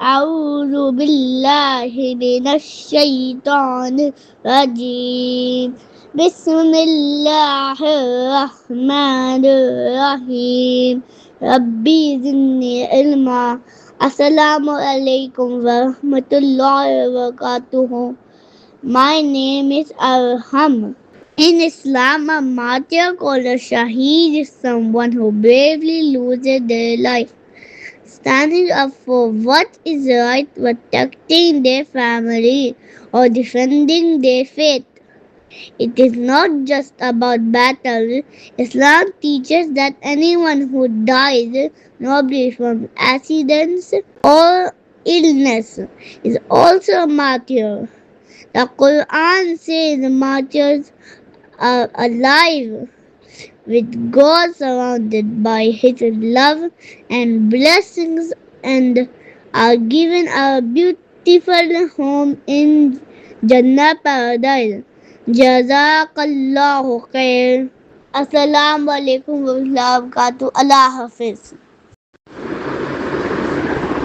أعوذ بالله من الشيطان الرجيم بسم الله الرحمن الرحيم ربي زدني علما. Assalamu alaikum wa rahmatullahi wa barakatuh. My name is Arham. In Islam, a martyr called a Shaheed is someone who bravely loses their life, standing up for what is right, protecting their family, or defending their faith. It is not just about battle. Islam teaches that anyone who dies nobly from accidents or illness is also a martyr. The Quran says martyrs are alive with God surrounded by His love and blessings and are given a beautiful home in Jannah paradise. Jazakallahu khair. Assalamu alaikum wa rahmatullahi wa barakatuh. Allah Hafiz.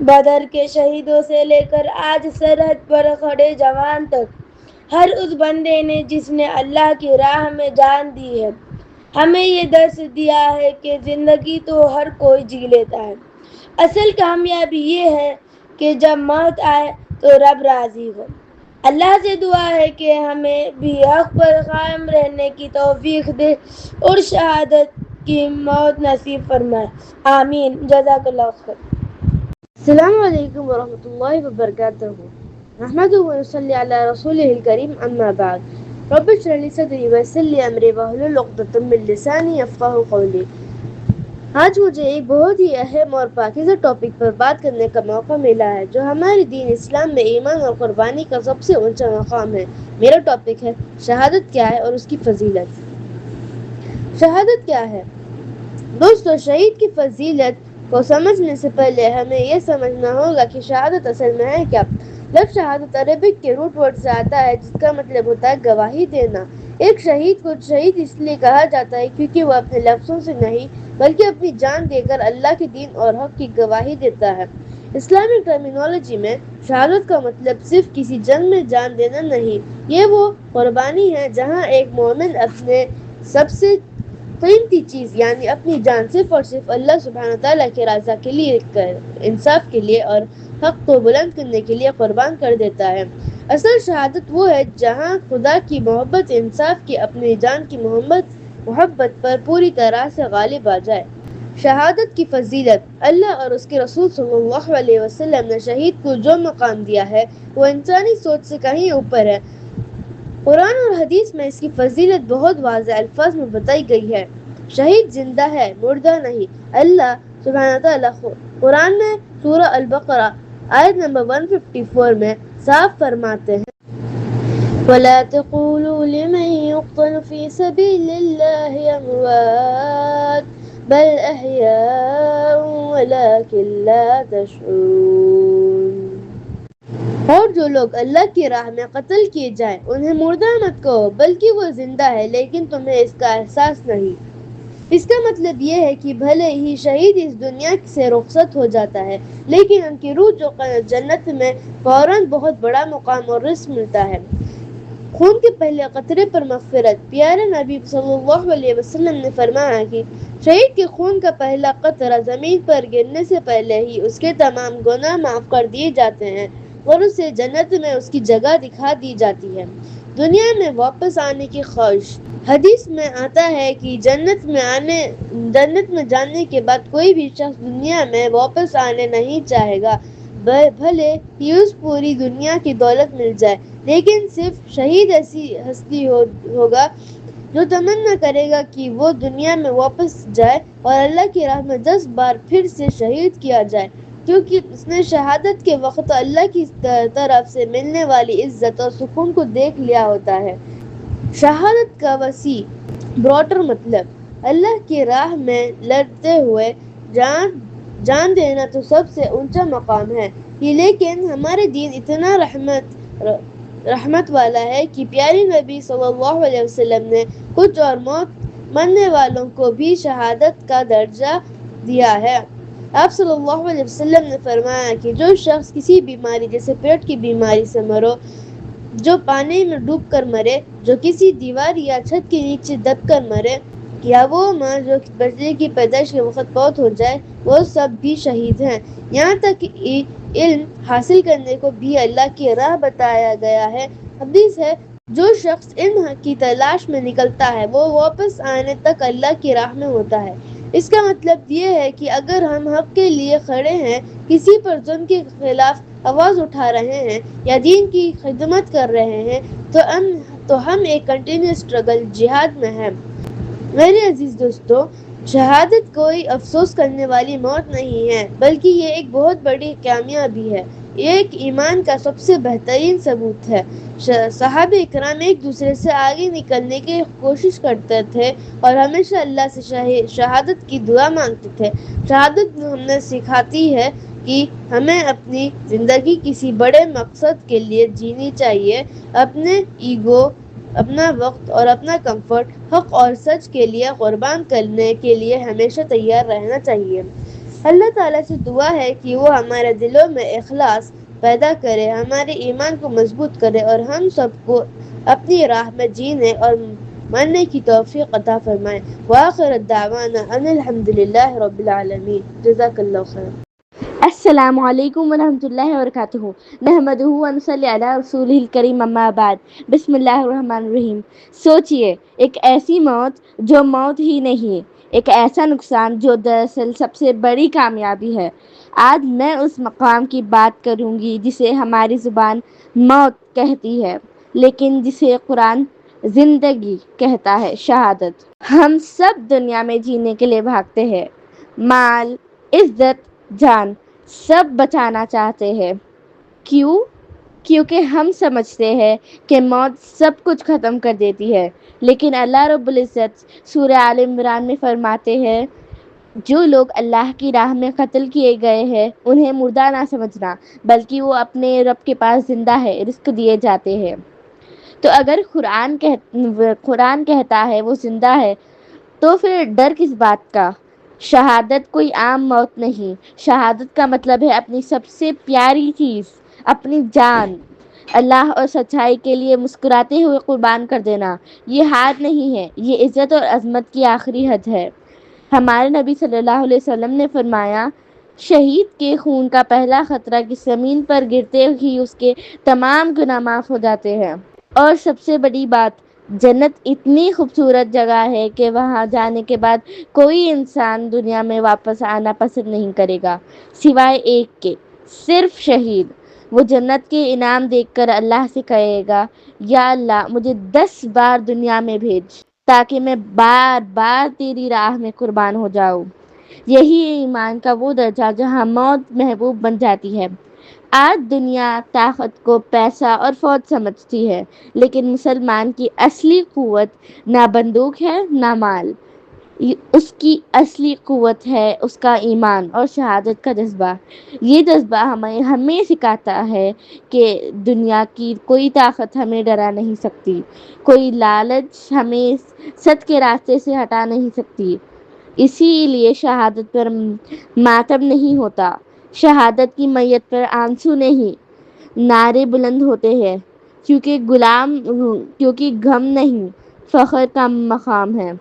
بدر کے شہیدوں سے لے کر آج سرحد پر کھڑے جوان تک، ہر اس بندے نے جس نے اللہ کی راہ میں جان دی ہے، ہمیں یہ درس دیا ہے کہ زندگی تو ہر کوئی جی لیتا ہے، اصل کامیابی یہ ہے کہ جب موت آئے تو رب راضی ہو۔ اللہ سے دعا ہے کہ ہمیں بھی حق پر قائم رہنے کی توفیق دے اور شہادت کی موت نصیب فرمائے، آمین۔ جزاک اللہ خیر۔ السلام علیکم ورحمۃ اللہ وبرکاتہ۔ نحمده ونصلي على رسوله الكريم أما بعد رب اشرح لي صدري ويسر لي أمري واحلل عقدة من لساني يفقهوا قولي۔ آج مجھے ایک بہت ہی اہم اور پاکیزہ ٹاپک پر بات کرنے کا موقع ملا ہے جو ہمارے دین اسلام میں ایمان اور قربانی کا سب سے اونچا مقام ہے۔ میرا ٹاپک ہے شہادت کیا ہے اور اس کی فضیلت۔ شہادت کیا ہے؟ دوستو، شہید کی فضیلت کو سمجھنے سے پہلے ہمیں یہ سمجھنا ہوگا کہ شہادت اصل میں ہے کیا۔ لفظ شہادت عربک کے روٹ ورڈ سے آتا ہے جس کا مطلب ہوتا ہے گواہی دینا۔ ایک شہید کو شہید اس لیے کہا جاتا ہے کیونکہ وہ اپنے لفظوں سے نہیں بلکہ اپنی جان دے کر اللہ کے دین اور حق کی گواہی دیتا ہے۔ اسلامک ٹرمینالوجی میں شہادت کا مطلب صرف کسی جنگ میں جان دینا نہیں، یہ وہ قربانی ہے جہاں ایک مومن اپنے سب سے قیمتی چیز یعنی اپنی جان صرف اور صرف اللہ سبحانہ تعالیٰ کی رضا کے لیے، انصاف کے لیے اور حق کو بلند کرنے کے لیے قربان کر دیتا ہے۔ اصل شہادت وہ ہے جہاں خدا کی محبت انصاف کی اپنی جان کی محبت پر پوری طرح سے غالب آ جائے۔ شہادت کی فضیلت۔ اللہ اور اس کے رسول صلی اللہ علیہ وسلم نے شہید کو جو مقام دیا ہے وہ انسانی سوچ سے کہیں اوپر ہے۔ قرآن اور حدیث میں اس کی فضیلت بہت واضح الفاظ میں بتائی گئی ہے۔ شہید زندہ ہے، مردہ نہیں۔ اللہ سبحانہ تعالیٰ قرآن میں سورہ البقرہ آیت نمبر 154 میں صاف فرماتے ہیں وَلَا تَقُولُوا لِمَن يُقْتَلُ فِي سَبِيلِ اللَّهِ أَمْوَاتٌ بَلْ أَحْيَاءٌ وَلَٰكِن لَّا تَشْعُرُونَ۔ اور جو لوگ اللہ کی راہ میں قتل کیے جائیں انہیں مردہ مت کہو بلکہ وہ زندہ ہے لیکن تمہیں اس کا احساس نہیں۔ اس کا مطلب یہ ہے کہ بھلے ہی شہید اس دنیا سے رخصت ہو جاتا ہے لیکن ان کی روح جو جنت میں فوراً بہت بڑا مقام اور رزق ملتا ہے۔ خون کے پہلے قطرے پر مغفرت۔ پیارے نبی صلی اللہ علیہ وسلم نے فرمایا کہ شہید کے خون کا پہلا قطرہ زمین پر گرنے سے پہلے ہی اس کے تمام گناہ معاف کر دیے جاتے ہیں اور اسے جنت میں اس کی جگہ دکھا دی جاتی ہے۔ دنیا میں واپس آنے کی خواہش۔ حدیث میں آتا ہے کہ جنت میں جانے کے بعد کوئی بھی شخص دنیا میں واپس آنے نہیں چاہے گا، بھلے ہی اس پوری دنیا کی دولت مل جائے، لیکن صرف شہید ایسی ہستی ہوگا جو تمنا کرے گا کہ وہ دنیا میں واپس جائے اور اللہ کی راہ میں 10 بار پھر سے شہید کیا جائے، کیونکہ اس نے شہادت کے وقت اللہ کی طرف سے ملنے والی عزت اور سکون کو دیکھ لیا ہوتا ہے۔ شہادت کا وسیع براڈر مطلب اللہ کی راہ میں لڑتے ہوئے جان دینا تو سب سے اونچا مقام ہے، لیکن ہمارے دین اتنا رحمت والا ہے کہ پیارے نبی صلی اللہ علیہ وسلم نے کچھ اور موت مرنے والوں کو بھی شہادت کا درجہ دیا ہے۔ آپ صلی اللہ علیہ وسلم نے فرمایا کہ جو شخص کسی بیماری جیسے پیٹ کی بیماری سے مرو، جو پانی میں ڈوب کر مرے، جو کسی دیوار یا چھت کے نیچے دب کر مرے، یا وہ ماں جو بچے کی پیدائش کے وقت فوت ہو جائے، وہ سب بھی شہید ہیں۔ یہاں تک علم حاصل کرنے کو بھی اللہ کی راہ بتایا گیا ہے۔ حدیث ہے جو شخص علم کی تلاش میں نکلتا ہے وہ واپس آنے تک اللہ کی راہ میں ہوتا ہے۔ اس کا مطلب یہ ہے کہ اگر ہم حق کے لیے کھڑے ہیں، کسی پر ظلم کے خلاف آواز اٹھا رہے ہیں یا دین کی خدمت کر رہے ہیں تو ہم ایک کنٹینیوس اسٹرگل جہاد میں ہیں۔ میرے عزیز دوستو، شہادت کوئی افسوس کرنے والی موت نہیں ہے بلکہ یہ ایک بہت بڑی کامیابی ہے، یہ ایک ایمان کا سب سے بہترین ثبوت ہے۔ صحابہ اکرام ایک دوسرے سے آگے نکلنے کی کوشش کرتے تھے اور ہمیشہ اللہ سے شہادت کی دعا مانگتے تھے۔ شہادت ہمیں سکھاتی ہے کہ ہمیں اپنی زندگی کسی بڑے مقصد کے لیے جینی چاہیے، اپنے ایگو، اپنا وقت اور اپنا کمفرٹ حق اور سچ کے لیے قربان کرنے کے لیے ہمیشہ تیار رہنا چاہیے۔ اللہ تعالیٰ سے دعا ہے کہ وہ ہمارے دلوں میں اخلاص پیدا کرے، ہمارے ایمان کو مضبوط کرے اور ہم سب کو اپنی راہ میں جینے اور مرنے کی توفیق عطا فرمائے۔ وآخر الدعوانا ان الحمد للہ رب العالمین۔ جزاک اللہ خیر۔ السلام علیکم ورحمۃ اللہ وبرکاتہ۔ نحمدہ ونصلی علی رسولہ الکریم، اما بعد۔ بسم اللہ الرحمن الرحیم۔ سوچئے، ایک ایسی موت جو موت ہی نہیں، ایک ایسا نقصان جو دراصل سب سے بڑی کامیابی ہے۔ آج میں اس مقام کی بات کروں گی جسے ہماری زبان موت کہتی ہے، لیکن جسے قرآن زندگی کہتا ہے، شہادت۔ ہم سب دنیا میں جینے کے لیے بھاگتے ہیں، مال، عزت، جان سب بچانا چاہتے ہیں۔ کیوں؟ کیونکہ ہم سمجھتے ہیں کہ موت سب کچھ ختم کر دیتی ہے، لیکن اللہ رب العزت سورہ آل عمران میں فرماتے ہیں، جو لوگ اللہ کی راہ میں قتل کیے گئے ہیں انہیں مردہ نہ سمجھنا، بلکہ وہ اپنے رب کے پاس زندہ ہے، رزق دیے جاتے ہیں۔ تو اگر قرآن کہتا ہے وہ زندہ ہے، تو پھر ڈر کس بات کا؟ شہادت کوئی عام موت نہیں، شہادت کا مطلب ہے اپنی سب سے پیاری چیز، اپنی جان، اللہ اور سچائی کے لیے مسکراتے ہوئے قربان کر دینا۔ یہ ہار نہیں ہے، یہ عزت اور عظمت کی آخری حد ہے۔ ہمارے نبی صلی اللہ علیہ وسلم نے فرمایا، شہید کے خون کا پہلا قطرہ کی زمین پر گرتے ہی اس کے تمام گناہ معاف ہو جاتے ہیں۔ اور سب سے بڑی بات، جنت اتنی خوبصورت جگہ ہے کہ وہاں جانے کے بعد کوئی انسان دنیا میں واپس آنا پسند نہیں کرے گا، سوائے ایک کے، صرف شہید۔ وہ جنت کے انعام دیکھ کر اللہ سے کہے گا، یا اللہ مجھے 10 بار دنیا میں بھیج تاکہ میں بار بار تیری راہ میں قربان ہو جاؤں۔ یہی ایمان کا وہ درجہ جہاں موت محبوب بن جاتی ہے۔ آج دنیا طاقت کو پیسہ اور فوج سمجھتی ہے، لیکن مسلمان کی اصلی قوت نہ بندوق ہے نہ مال، اس کی اصلی قوت ہے اس کا ایمان اور شہادت کا جذبہ۔ یہ جذبہ ہمیں سکھاتا ہے کہ دنیا کی کوئی طاقت ہمیں ڈرا نہیں سکتی، کوئی لالچ ہمیں سچ کے راستے سے ہٹا نہیں سکتی۔ اسی لیے شہادت پر ماتم نہیں ہوتا، شہادت کی میت پر آنسو نہیں، نعرے بلند ہوتے ہیں، کیونکہ غم نہیں، فخر کا مقام ہے۔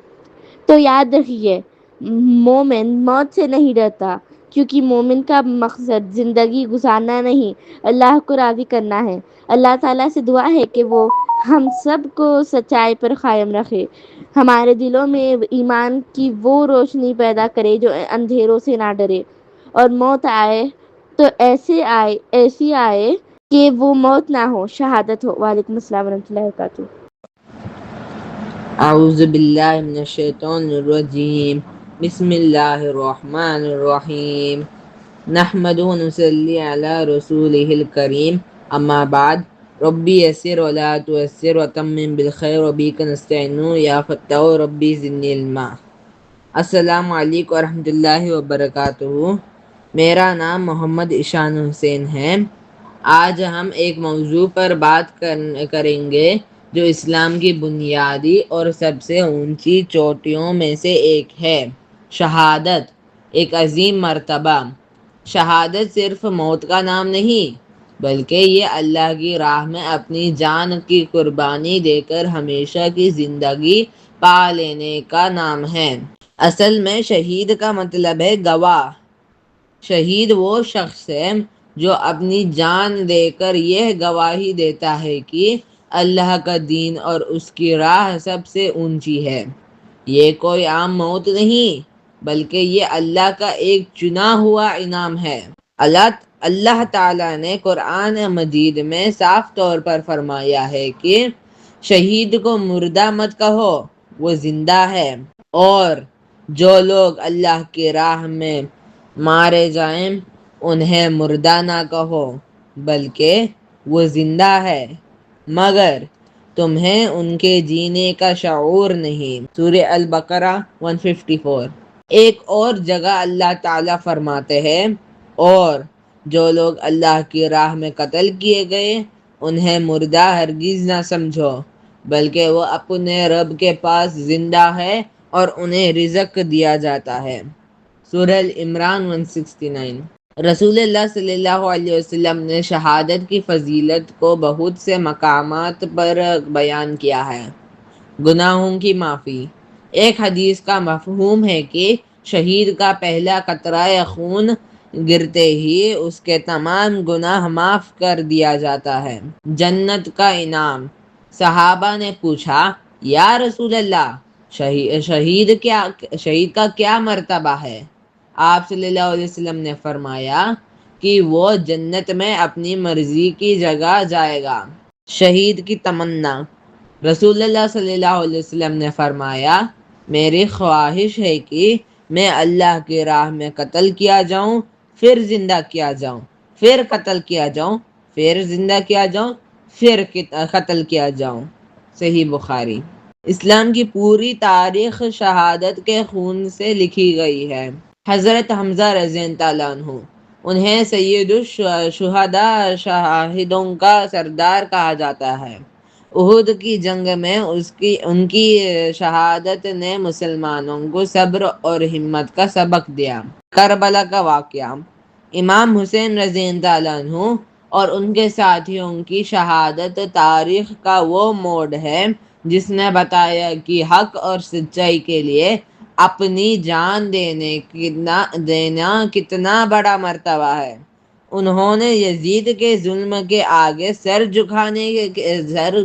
تو یاد رکھیے، مومن موت سے نہیں ڈرتا، کیونکہ مومن کا مقصد زندگی گزارنا نہیں، اللہ کو راضی کرنا ہے۔ اللہ تعالیٰ سے دعا ہے کہ وہ ہم سب کو سچائی پر قائم رکھے، ہمارے دلوں میں ایمان کی وہ روشنی پیدا کرے جو اندھیروں سے نہ ڈرے، اور موت آئے تو ایسی آئے کہ وہ موت نہ ہو، شہادت ہو۔ وعلیکم السلام ورحمۃ اللہ وبرکاتہ۔ اعوذ باللہ من الشیطان الرجیم، بسم اللہ الرحمن الرحیم، نحمد ونصلی علی رسولہ الکریم، اما بعد، ربی یسر ولا تعسر وتمم بالخیر وبک نستعین یا فتاح ربی زدنی علما۔ السلام علیکم ورحمۃ اللہ وبرکاتہ۔ میرا نام محمد ایشان حسین ہے۔ آج ہم ایک موضوع پر بات کریں گے جو اسلام کی بنیادی اور سب سے اونچی چوٹیوں میں سے ایک ہے، شہادت، ایک عظیم مرتبہ۔ شہادت صرف موت کا نام نہیں، بلکہ یہ اللہ کی راہ میں اپنی جان کی قربانی دے کر ہمیشہ کی زندگی پا لینے کا نام ہے۔ اصل میں شہید کا مطلب ہے گواہ۔ شہید وہ شخص ہے جو اپنی جان دے کر یہ گواہی دیتا ہے کہ اللہ کا دین اور اس کی راہ سب سے اونچی ہے۔ یہ کوئی عام موت نہیں، بلکہ یہ اللہ کا ایک چنا ہوا انعام ہے۔ اللہ تعالیٰ نے قرآن مجید میں صاف طور پر فرمایا ہے کہ شہید کو مردہ مت کہو، وہ زندہ ہے، اور جو لوگ اللہ کی راہ میں مارے جائیں انہیں مردہ نہ کہو، بلکہ وہ زندہ ہے، مگر تمہیں ان کے جینے کا شعور نہیں۔ سورہ البقرہ 154۔ ایک اور جگہ اللہ تعالیٰ فرماتے ہیں، اور جو لوگ اللہ کی راہ میں قتل کیے گئے انہیں مردہ ہرگز نہ سمجھو، بلکہ وہ اپنے رب کے پاس زندہ ہے اور انہیں رزق دیا جاتا ہے۔ سورہ عمران 169۔ رسول اللہ صلی اللہ علیہ وسلم نے شہادت کی فضیلت کو بہت سے مقامات پر بیان کیا ہے۔ گناہوں کی معافی۔ ایک حدیث کا مفہوم ہے کہ شہید کا پہلا قطرہ خون گرتے ہی اس کے تمام گناہ معاف کر دیا جاتا ہے۔ جنت کا انعام۔ صحابہ نے پوچھا، یا رسول اللہ، شہید کا کیا مرتبہ ہے؟ آپ صلی اللہ علیہ وسلم نے فرمایا کہ وہ جنت میں اپنی مرضی کی جگہ جائے گا۔ شہید کی تمنا۔ رسول اللہ صلی اللہ علیہ وسلم نے فرمایا، میری خواہش ہے کہ میں اللہ کی راہ میں قتل کیا جاؤں، پھر زندہ کیا جاؤں، پھر قتل کیا جاؤں، پھر زندہ کیا جاؤں، پھر قتل کیا جاؤں۔ صحیح بخاری۔ اسلام کی پوری تاریخ شہادت کے خون سے لکھی گئی ہے۔ حضرت حمزہ رضی اللہ عنہ، انہیں سید الشہداء، شاہدوں کا سردار کہا جاتا ہے۔ احد کی جنگ میں ان کی شہادت نے مسلمانوں کو صبر اور ہمت کا سبق دیا۔ کربلا کا واقعہ۔ امام حسین رضی اللہ عنہ اور ان کے ساتھیوں کی شہادت تاریخ کا وہ موڑ ہے جس نے بتایا کہ حق اور سچائی کے لیے اپنی جان دینا کتنا بڑا مرتبہ ہے۔ انہوں نے یزید کے ظلم کے آگے سر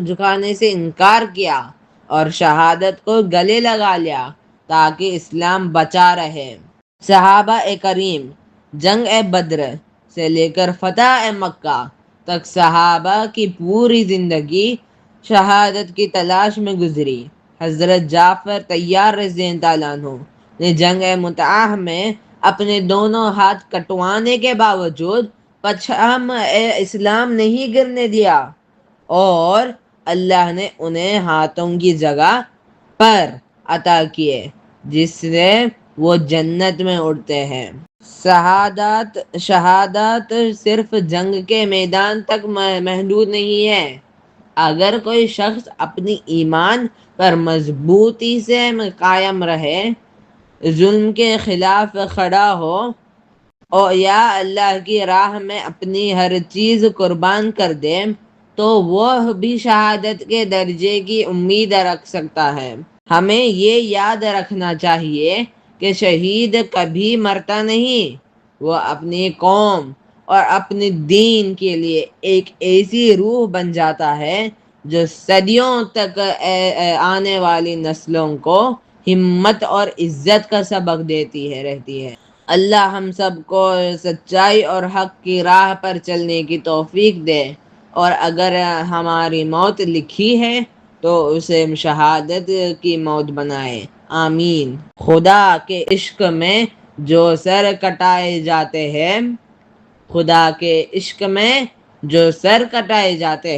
جھکانے سے انکار کیا اور شہادت کو گلے لگا لیا تاکہ اسلام بچا رہے۔ صحابہ کریم۔ جنگ بدر سے لے کر فتح مکہ تک صحابہ کی پوری زندگی شہادت کی تلاش میں گزری۔ حضرت جعفر طیار رضی اللہ عنہ نے جنگ مؤتہ میں اپنے دونوں ہاتھ کٹوانے کے باوجود پرچم اسلام نہیں گرنے دیا اور اللہ نے انہیں ہاتھوں کی جگہ پر عطا کیے جس سے وہ جنت میں اڑتے ہیں۔ شہادت صرف جنگ کے میدان تک محدود نہیں ہے۔ اگر کوئی شخص اپنی ایمان پر مضبوطی سے قائم رہے، ظلم کے خلاف کھڑا ہو یا اللہ کی راہ میں اپنی ہر چیز قربان کر دے تو وہ بھی شہادت کے درجے کی امید رکھ سکتا ہے۔ ہمیں یہ یاد رکھنا چاہیے کہ شہید کبھی مرتا نہیں، وہ اپنی قوم اور اپنے دین کے لیے ایک ایسی روح بن جاتا ہے جو صدیوں تک آنے والی نسلوں کو ہمت اور عزت کا سبق دیتی رہتی ہے۔ اللہ ہم سب کو سچائی اور حق کی راہ پر چلنے کی توفیق دے، اور اگر ہماری موت لکھی ہے تو اسے شہادت کی موت بنائے۔ آمین۔ خدا کے عشق میں جو سر کٹائے جاتے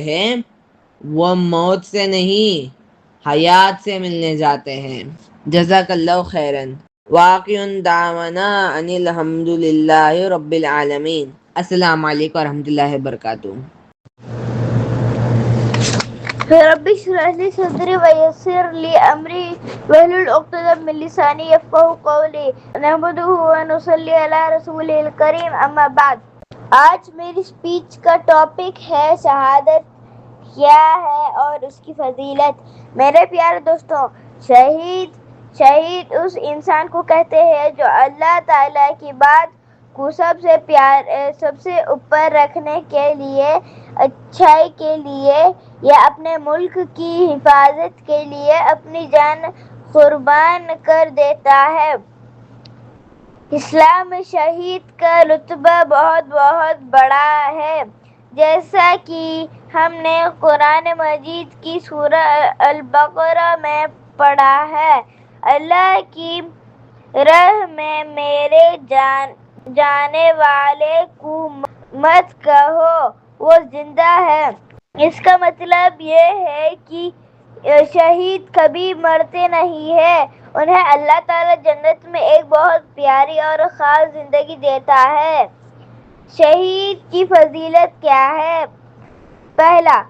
ہیں وہ موت سے نہیں، حیات سے ملنے جاتے ہیں۔ جزاک اللہ خیرن۔ واقع دعوانا ان الحمد للہ رب العالمین۔ السلام علیکم ورحمۃ اللہ وبرکاتہ۔ رب اشرح لي صدري ويسر لي أمري واحلل عقدة من لساني يفقهوا قولي نحمده ونصلي على رسوله الكريم أما بعد۔ آج میری اسپیچ کا ٹاپک ہے شہادت کیا ہے اور اس کی فضیلت۔ میرے پیارے دوستوں، شہید اس انسان کو کہتے ہیں جو اللہ تعالیٰ کی بات کو سب سے اوپر رکھنے کے لیے، اچھائی کے لیے یا اپنے ملک کی حفاظت کے لیے اپنی جان قربان کر دیتا ہے۔ اسلام میں شہید کا رتبہ بہت بہت بڑا ہے، جیسا کہ ہم نے قرآن مجید کی سورہ البقرہ میں پڑھا ہے۔ اللہ کی راہ میں میرے جانے والے کو مت کہو وہ زندہ ہے۔ اس کا مطلب یہ ہے کہ شہید کبھی مرتے نہیں ہیں، انہیں اللہ تعالیٰ جنت میں ایک بہت پیاری اور خاص زندگی دیتا ہے۔ شہید کی فضیلت کیا ہے؟ پہلا،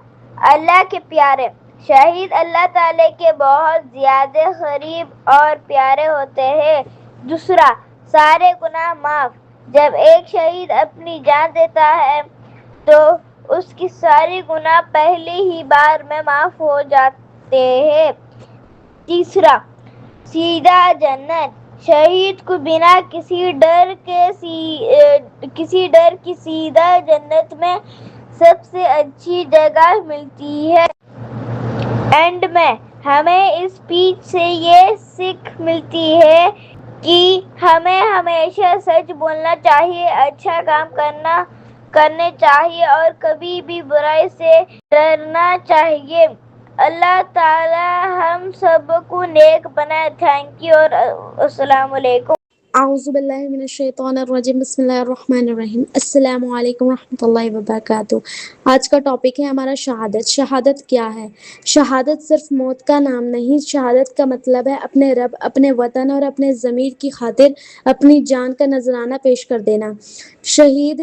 اللہ کے پیارے۔ شہید اللہ تعالیٰ کے بہت زیادہ قریب اور پیارے ہوتے ہیں۔ دوسرا، سارے گناہ معاف۔ جب ایک شہید اپنی جان دیتا ہے تو اس کی ساری گناہ پہلی ہی بار میں معاف ہو جاتے ہیں۔ تیسرا، سیدھا جنت۔ شہید کو بنا کسی ڈر کی سیدھا جنت میں سب سے اچھی جگہ ملتی ہے۔ اینڈ میں ہمیں اس اسپیچ سے یہ سیکھ ملتی ہے کہ ہمیں ہمیشہ سچ بولنا چاہیے، اچھا کام کرنے چاہیے اور کبھی بھی برائی سے ڈرنا چاہیے۔ اللہ تعالی ہم سب کو نیک بنائے۔ تھینک یو اور السلام علیکم۔ اعوذ باللہ من الشیطان الرجیم، بسم اللہ الرحمن الرحیم۔ السلام علیکم ورحمۃ اللہ وبرکاتہ۔ آج کا ٹاپک ہے ہمارا شہادت۔ شہادت کیا ہے؟ شہادت صرف موت کا نام نہیں، شہادت کا مطلب ہے اپنے رب، اپنے وطن اور اپنے ضمیر کی خاطر اپنی جان کا نذرانہ پیش کر دینا۔ شہید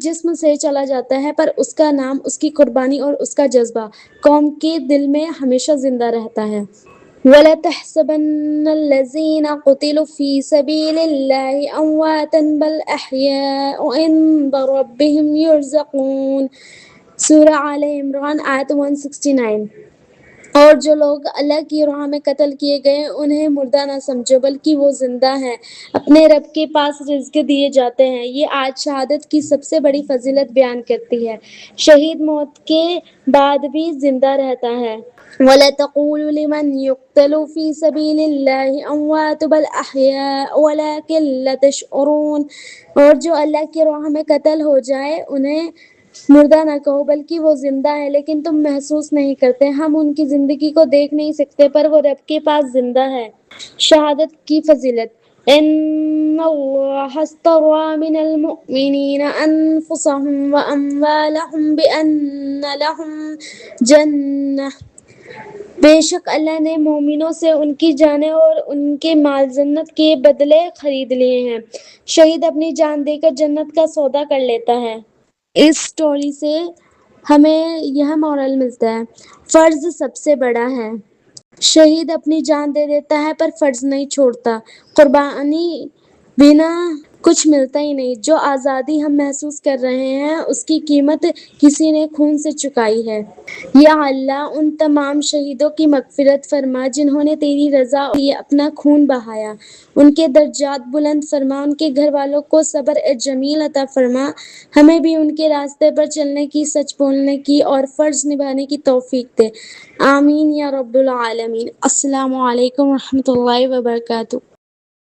جسم سے چلا جاتا ہے پر اس کا نام، اس کی قربانی اور اس کا جذبہ قوم کے دل میں ہمیشہ زندہ رہتا ہے۔ وَلَا تَحْسَبَنَّ الَّذِينَ قُتِلُوا فِي سَبِيلِ اللَّهِ أَمْوَاتًا بَلْ أَحْيَاءٌ عِندَ رَبِّهِمْ يُرْزَقُونَ۔ سورہ آل عمران آیت 169۔ اور جو لوگ اللہ کی راہ میں قتل کیے گئے انہیں مردہ نہ سمجھو بلکہ وہ زندہ ہیں، اپنے رب کے پاس رزق دیے جاتے ہیں۔ یہ آیت شہادت کی سب سے بڑی فضیلت بیان کرتی ہے۔ شہید موت کے بعد بھی زندہ رہتا ہے۔ وَلَا تَقُولُوا لِمَنْ يُقْتَلُ فِي سَبِيلِ اللَّهِ أَمْوَاتٌ بَلْ أَحْيَاءٌ وَلَٰكِن لَّا تَشْعُرُونَ۔ اور جو اللہ کی راہ میں قتل ہو جائے انہیں مردہ نہ کہو بلکہ وہ زندہ ہے لیکن تم محسوس نہیں کرتے۔ ہم ان کی زندگی کو دیکھ نہیں سکتے پر وہ رب کے پاس زندہ ہے۔ شہادت کی فضیلت: ان اللہ اشتری من المؤمنین انفسهم واموالهم بان لهم جنہ۔ بے شک اللہ نے مومنوں سے ان کی جانیں اور ان کے مال جنت کے بدلے خرید لیے ہیں۔ شہید اپنی جان دے کر جنت کا سودا کر لیتا ہے۔ اس سٹوری سے ہمیں یہ مورل ملتا ہے، فرض سب سے بڑا ہے۔ شہید اپنی جان دے دیتا ہے پر فرض نہیں چھوڑتا۔ قربانی بنا کچھ ملتا ہی نہیں۔ جو آزادی ہم محسوس کر رہے ہیں اس کی قیمت کسی نے خون سے چکائی ہے۔ یا اللہ ان تمام شہیدوں کی مغفرت فرما جنہوں نے تیری رضا کے لیے اپنا خون بہایا، ان کے درجات بلند فرما، ان کے گھر والوں کو صبر جمیل عطا فرما، ہمیں بھی ان کے راستے پر چلنے کی، سچ بولنے کی اور فرض نبھانے کی توفیق دے۔ آمین یا رب العالمین۔ السلام علیکم ورحمۃ اللہ وبرکاتہ۔